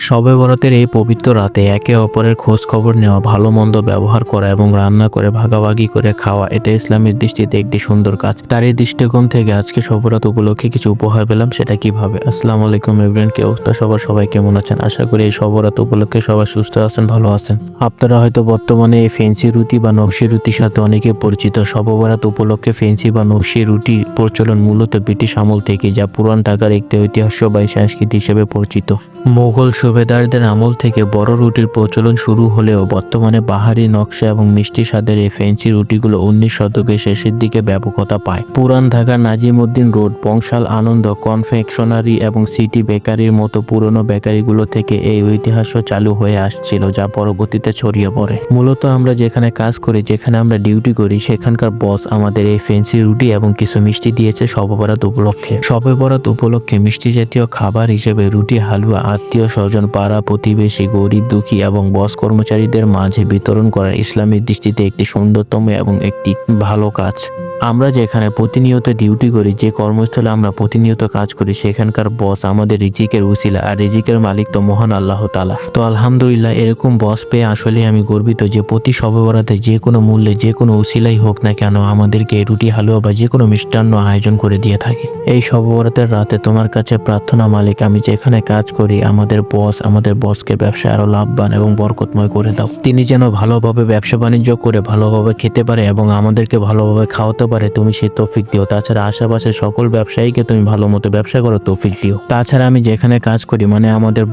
শবে বরাতের এই পবিত্র রাতে একে অপরের খোঁজ খবর নেওয়া, ভালো মন্দ ব্যবহার করা এবং রান্না করে ভাগাভাগি করে খাওয়া, এটা ইসলামের দৃষ্টিতে একটি সুন্দর কাজ। তার এই দৃষ্টিকোণ থেকে আজকে শবে বরাত উপলক্ষে কিছু উপহার পেলাম, সেটা কিভাবে। আসসালামু আলাইকুম এভরিওয়ান, কি অবস্থা সবাই কেমন আছেন? আশা করি এই শবে বরাত উপলক্ষে সবাই সুস্থ আছেন, ভালো আছেন। আপনারা হয়তো বর্তমানে এই ফেন্সি রুটি বা নকশি রুটির সাথে অনেকে পরিচিত। শবে বরাত উপলক্ষে ফেন্সি বা নকশি রুটির প্রচলন মূলত ব্রিটিশ আমল থেকে, যা পুরান ঢাকার একটি ঐতিহ্যবাহী সংস্কৃতি হিসেবে পরিচিত। মোগল সুবেদারদের আমল থেকে বড় রুটির প্রচলন শুরু হলেও বর্তমানে বাহারি নকশা এবং মিষ্টি স্বাদের এই ফ্যান্সি রুটিগুলো 19 শতকের শেষের দিকে ব্যাপকতা পায়। পুরান ঢাকার নাজিমউদ্দিন রোড, বংশাল আনন্দ কনফেকশনারি এবং সিটি বেকারির মতো পুরনো বেকারিগুলো থেকে এই ঐতিহ্য চালু হয়ে আসছিল, যা পরবর্তীতে ছড়িয়ে পড়ে। মূলত আমরা যেখানে কাজ করি, যেখানে আমরা ডিউটি করি, সেখানকার বস আমাদের এই ফ্যান্সি রুটি এবং কিছু মিষ্টি দিয়েছে শবে বরাত উপলক্ষে। শবে বরাত উপলক্ষে মিষ্টি জাতীয় খাবার হিসেবে রুটি, হালুয়া আত্মীয় স্বজন, পাড়া প্রতিবেশী, গরিব দুঃখী এবং বস কর্মচারীদের মাঝে বিতরণ করা ইসলামের দৃষ্টিতে একটি সুন্দরতম এবং একটি ভালো কাজ। আমরা যেখানে প্রতিনিয়ত ডিউটি করি, যে কর্মস্থলে আমরা প্রতিনিয়ত কাজ করি, সেখানকার বস আমাদের রিজিকের উসিলা, আর রিজিকের মালিক তো মহান আল্লাহ তাআলা। তো আলহামদুলিল্লাহ, এরকম বস পেয়ে আসলে আমি গর্বিত যে প্রতি শবে বরাতে যে কোনো মূল্যে, যে কোনো উসিলাই হোক না কেন, আমাদেরকে রুটি, হালুয়া বা যে কোনো মিষ্টান্ন আয়োজন করে দিয়ে থাকে। এই শবে বরাতের রাতে তোমার কাছে প্রার্থনা মালিক, আমি যেখানে কাজ করি আমাদের বসকে ব্যবসায় আরো লাভবান এবং বরকতময় করে দাও। তিনি যেন ভালোভাবে ব্যবসা বাণিজ্য করে ভালোভাবে খেতে পারে এবং আমাদেরকে ভালোভাবে খাওয়াতে পারে, তুমি সেই তৌফিক দিও। তাছাড়া আশেপাশে সকল ব্যবসায়ীকে তুমি ভালো মতো ব্যবসা করো, তৌফিক দিও। তাছাড়া আমি যেখানে কাজ করি, মানে আমাদের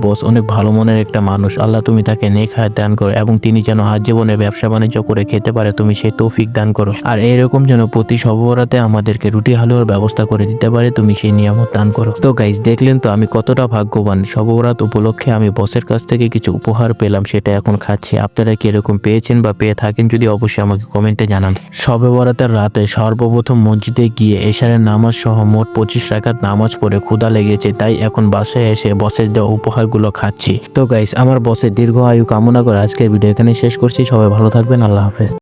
বস অনেক ভালো মনের একটা মানুষ। আল্লাহ তুমি তাকে নেক হায়াত দান করো এবং তিনি যেন আজীবনে ব্যবসা বাণিজ্য করে খেতে পারে, তুমি সেই তৌফিক দান করো। আর এইরকম যেন প্রতি শবে বরাতে আমাদেরকে রুটি হালুয়ার ব্যবস্থা করে দিতে পারে, তুমি সেই নিয়ামত দান করো। তো গাইস, দেখলেন তো আমি কতটা ভাগ্যবান। শবে বরাত উপলক্ষে আমি বসের কাছ থেকে কিছু উপহার পেলাম, সেটা এখন খাচ্ছি। আপনারা কি এরকম পেয়েছেন বা পেয়ে থাকেন? যদি অবশ্যই আমাকে কমেন্টে জানান। শবে বরাতের রাতে সর্বপ্রথম মসজিদে গিয়ে এশারের নামাজ সহ মোট 25 রাকাত নামাজ পড়ে ক্ষুধা লেগেছে, তাই এখন বাসায় এসে বসের দেওয়া উপহারগুলো খাচ্ছি। তো গাইস, আমার বসের দীর্ঘ আয়ু কামনা করে আজকের ভিডিও এখানে শেষ করছি। সবাই ভালো থাকবেন, আল্লাহ হাফেজ।